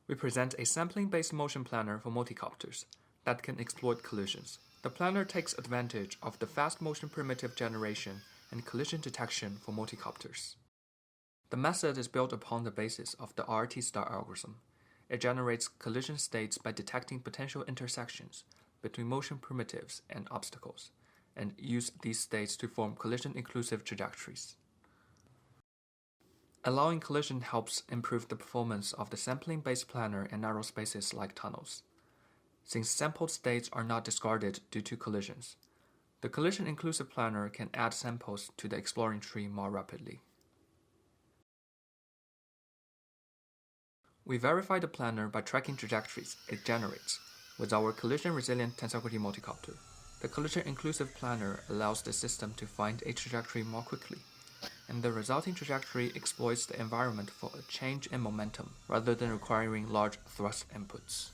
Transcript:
We present a sampling-based motion planner for multicopters that can exploit collisions. The planner takes advantage of the fast motion primitive generation and collision detection for multicopters. The method is built upon the basis of the RT-star algorithm. It generates collision states by detecting potential intersections between motion primitives and obstacles, and use these states to form collision-inclusive trajectories. Allowing collision helps improve the performance of the sampling-based planner in narrow spaces like tunnels. Since sampled states are not discarded due to collisions, the collision-inclusive planner can add samples to the exploring tree more rapidly. We verify the planner by tracking trajectories it generates with our collision-resilient tensegrity multicopter. The collision-inclusive planner allows the system to find a trajectory more quickly, and the resulting trajectory exploits the environment for a change in momentum rather than requiring large thrust inputs.